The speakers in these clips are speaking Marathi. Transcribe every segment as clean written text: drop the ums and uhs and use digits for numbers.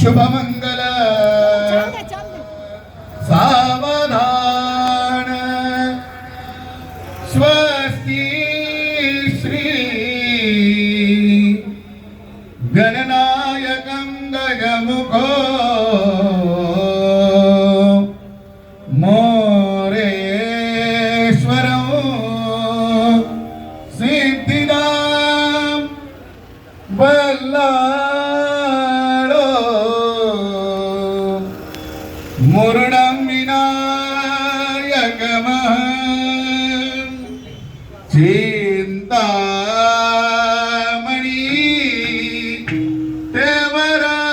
शुभमंगल सावधान स्वस्ति श्री गणनायकं गजमुखो मोरेश्वरं सिद्धिदां बल्लाळो मुरुडं विनायकमहं चिंतामणि तेवरं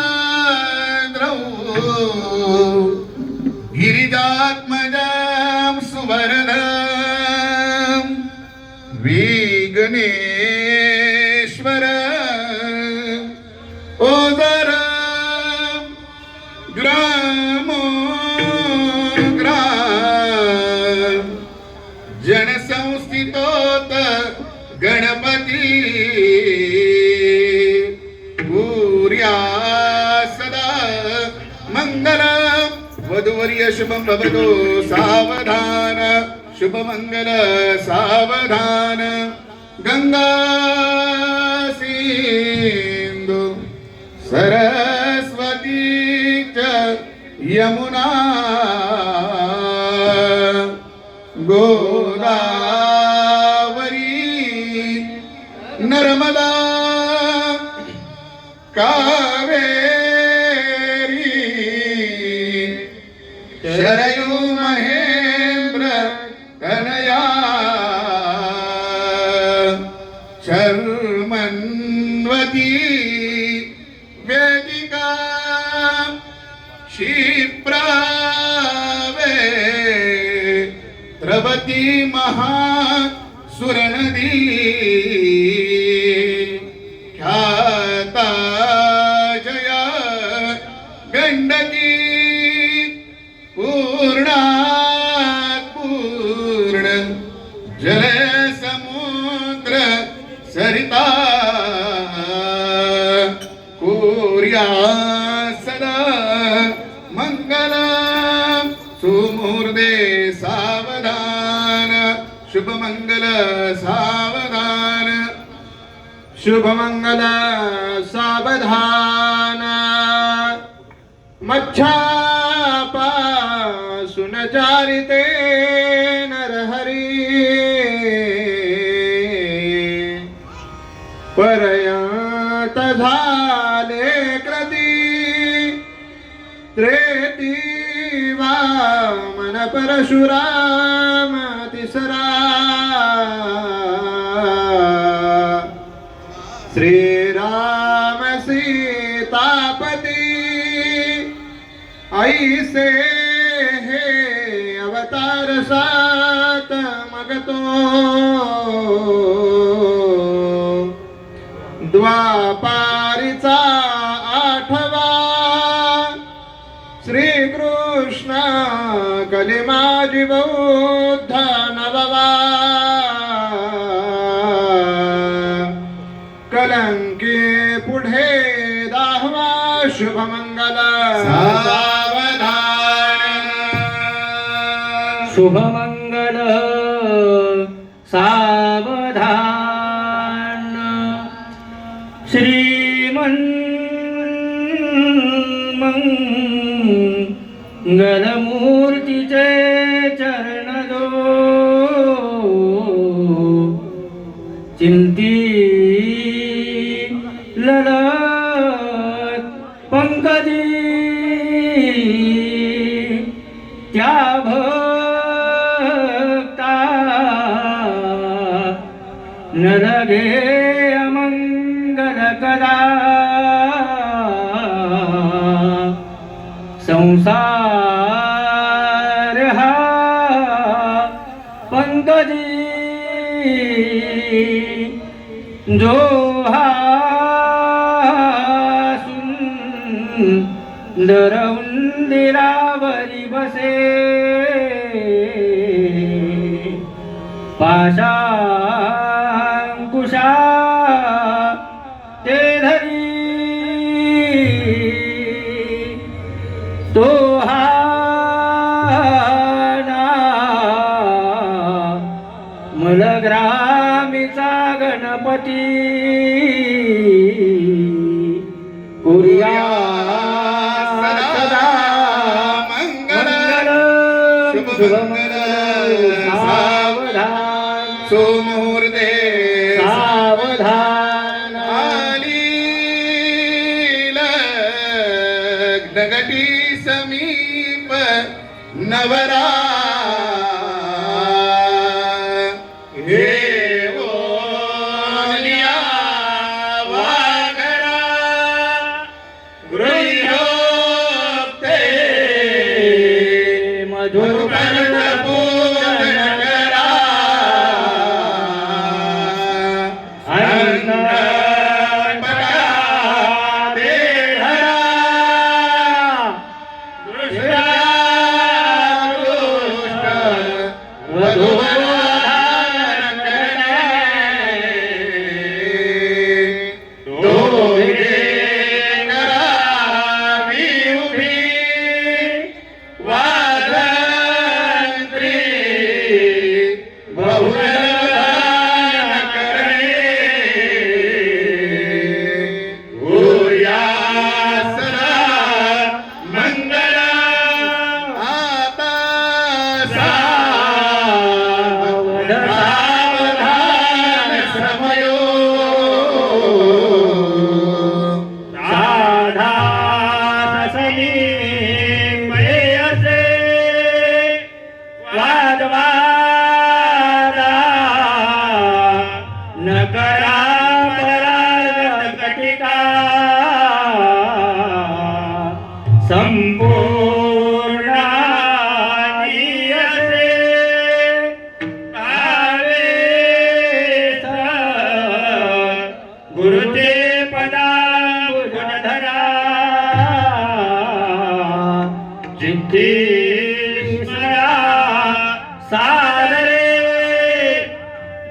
लेण्याद्रौ गिरिजात्मजां सुवर्णं विघ्नेश्वर ओदरं ग्रामो ग्राम जनसंस्थितोत गणपती पूर्या सदा मंगलम वधूवर्य शुभं भवतु सावधान शुभमंगल सावधान गंगा सिंधु सरस्वती च यमुना गोदावरी नर्मदा कावेरी शरयू महेंद्र कनया शर्मन्वती वेदिका क्षिप्रावे द्रवती महासुरनदी ख्याता जया गंडकी पूर्णात् पूर्ण जल समुद्र सरिता कुर्या सदा मंगलम सुमुर्दे सावधान शुभमंगल सावधान शुभमंगल सावधान मच्छापासून चारिते नरहरी पर्यंत झाले कृती त्रेती वामन परशुराम तिसरा श्रीराम सीतापती ऐसे हे अवतार सात मगतो द्वापारीचा आठवा श्रीकृष्ण कलिमाजी बौद्ध नववा कलंकी पुढे दाहवा शुभमंगल शुभमंगल सावधान श्रीमंगलमूर्तीचे चरण दो चिंती ललत पंकजी त्या भक्ता न लगे अमंगल कदा संसार हा पंकजी जो हा सुंदर उंदिरावरी बसे पाशांकुशा ते मलग्रामीचा गणपती कुर्या सदा मंगल शुभमंगल सावधान सुमुहूर्ते सावधान आली लग्नगटी समीप नवरा हे ओलिया वाघरा गृह्योक्ते मधुर पूर्ण करा नकरा परार्थ कटिका संपूर्ण नियते आवेश गुरुते पदा गुणधरा चित्ती स्मरा सादरे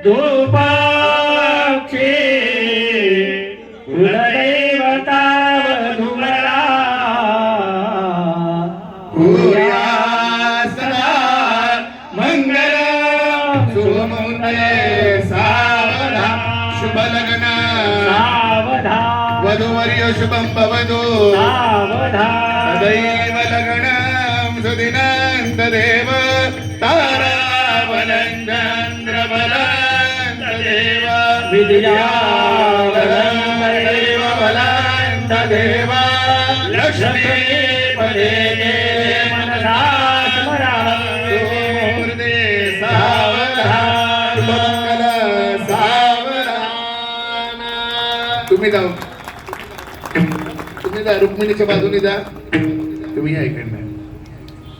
धूपाक्षी कुलदेवता वधूवरा भूया सदा मंगल शुभमुहूर्ते सावधान शुभ लग्न सावधान वधूवर्य शुभं भवतु सावधान सदैव लग्नं सुदिनं तदेव ताराबलं चन्द्रबलं तदेव विद्याबलं तदेव बलं तदेव लक्ष्मीपदे मनसा स्मरामि मुहूर्ते सावधान मंगल सावधान तुम्ही जाऊ तुम्ही जा रुक्मिणीच्या बाजूने जा तुम्ही या इकडनं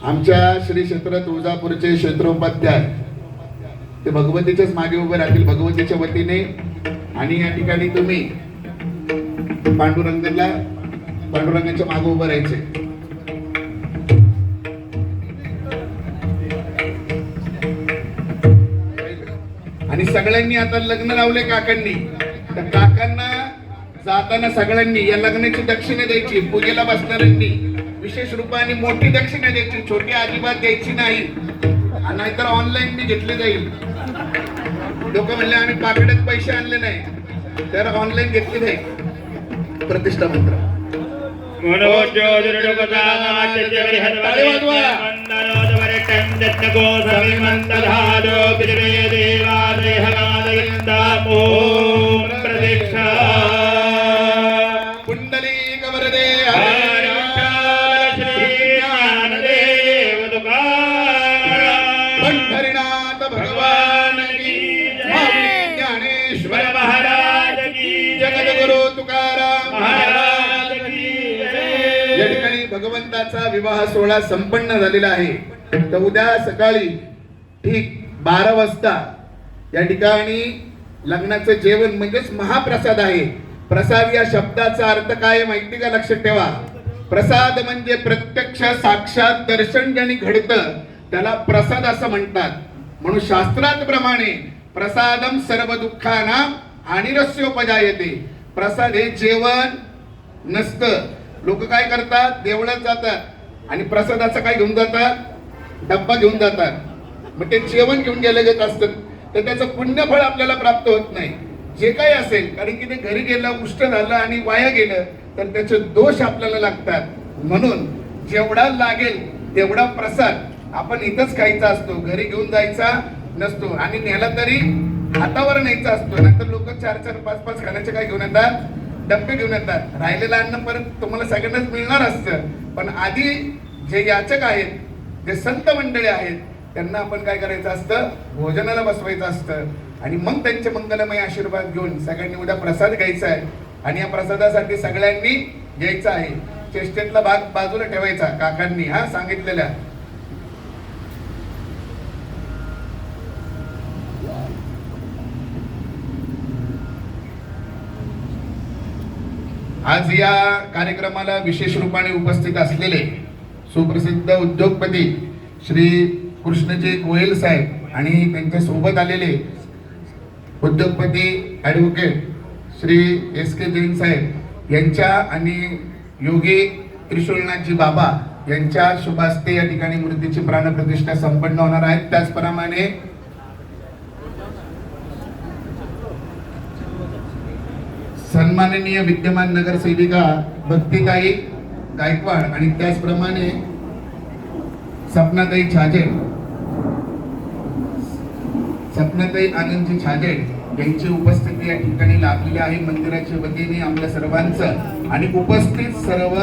आमच्या श्री क्षेत्र तुळजापूरचे क्षेत्रोपाध्याय ते भगवतीच्याच मागे उभे राहतील भगवतीच्या वतीने आणि या ठिकाणी तुम्ही पांडुरंगाच्या मागे उभं राहायचे आणि सगळ्यांनी आता लग्न लावले काकांनी तर काकांना जाताना सगळ्यांनी या लग्नाची दक्षिणा द्यायची पूजेला बसणाऱ्यांनी विशेष रूपाने मोठी दक्षिणा द्यायची छोटी अजिबात द्यायची नाही नाहीतर ऑनलाईन मी घेतले जाईल लोक म्हणले आम्ही पाकिटात पैसे आणले नाही तर ऑनलाईन घेतले जाईल प्रतिष्ठा मंत्र पुंडलीक वरदे पंढरीनाथ भगवान की माऊली ज्ञानेश्वर महाराज की जगद्गुरु तुकाराम महाराज की जय. या ठिकाणी भगवंताचा विवाह सोहळा संपन्न झालेला आहे तर उद्या सकाळी ठीक 12 वाजता या ठिकाणी लग्नाचं जेवण म्हणजेच महाप्रसाद आहे. प्रसाद या शब्दाचा अर्थ काय माहिती का लक्षात ठेवा. प्रसाद म्हणजे प्रत्यक्ष साक्षात दर्शन ज्याने घडतं त्याला प्रसाद असं म्हणतात. म्हणून शास्त्रात प्रमाणे प्रसादम सर्व दुःखानां हानिरस्योपजायते. प्रसाद हे जेवण नसतं. लोक काय करतात देवळात जातात आणि प्रसादाचं काय घेऊन जातात डब्बा घेऊन जातात. मग ते जेवण घेऊन गेले जात असतात. तर त्याचं पुण्यफळ आपल्याला प्राप्त होत नाही. जे काही असेल, कारण की ते घरी गेलं, उष्ट झालं आणि वाया गेलं तर त्याचे दोष आपल्याला लागतात. म्हणून जेवढा लागेल तेवढा प्रसाद आपण इथंच खायचा असतो, घरी घेऊन जायचा नसतो. आणि नेला तरी हातावर न्यायचा असतो. नंतर लोक 4-4, 5-5 खाण्याचे काय घेऊन येतात, डब्बे घेऊन येतात. राहिलेलं अन्न परत तुम्हाला सगळ्यांनाच मिळणार असतं. पण आधी जे याचक आहेत, जे संत मंडळी आहेत, त्यांना आपण काय करायचं असतं, भोजनाला बसवायचं असतं. आणि मग त्यांचे मंगलमय आशीर्वाद घेऊन सगळ्यांनी उद्या प्रसाद घ्यायचा आहे. आणि या प्रसादासाठी सगळ्यांनी घ्यायचं आहे. चेष्टेतला भाग बाजूला ठेवायचा, काकांनी सांगितलेल्या. आज या कार्यक्रमाला विशेष रूपाने उपस्थित असलेले सुप्रसिद्ध उद्योगपती श्री कृष्णजी गोयल साहेब आणि त्यांच्या सोबत आलेले उद्योगपती ॲडव्होकेट श्री S.K. जैन साहेब यांच्या आणि योगी त्रिशूलनाथजी बाबा यांच्या शुभ हस्ते या ठिकाणी मूर्तीची प्राणप्रतिष्ठा संपन्न होणार आहे. त्याचप्रमाणे सन्माननीय विद्यमान नगरसेविका भक्तिताई गायकवाड आणि त्याचप्रमाणे सपनाताई आनंदजी छाजेड यांची उपस्थिती या ठिकाणी लाभलेली आहे. मंदिराच्या वतीने आपल्या सर्वांचं आणि उपस्थित सर्व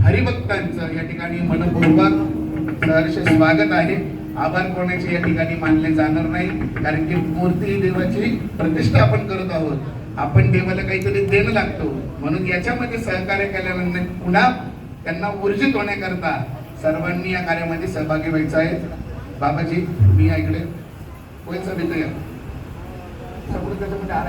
हरिभक्तांचं या ठिकाणी मनपूर्वक सहर्ष स्वागत आहे. आभार कोणाचे या ठिकाणी मानले जाणार नाही, कारण की मूर्ती देवाची प्रतिष्ठा आपण करत आहोत. आपण देवाला काहीतरी देणं लागतो. म्हणून याच्यामध्ये सहकार्य केल्यानंतर पुन्हा त्यांना ऊर्जित होण्याकरता सर्वांनी या कार्यामध्ये सहभागी व्हायचं आहे. बाबाजी, मी ऐकले होईल सर, इथे या. त्याच्यामध्ये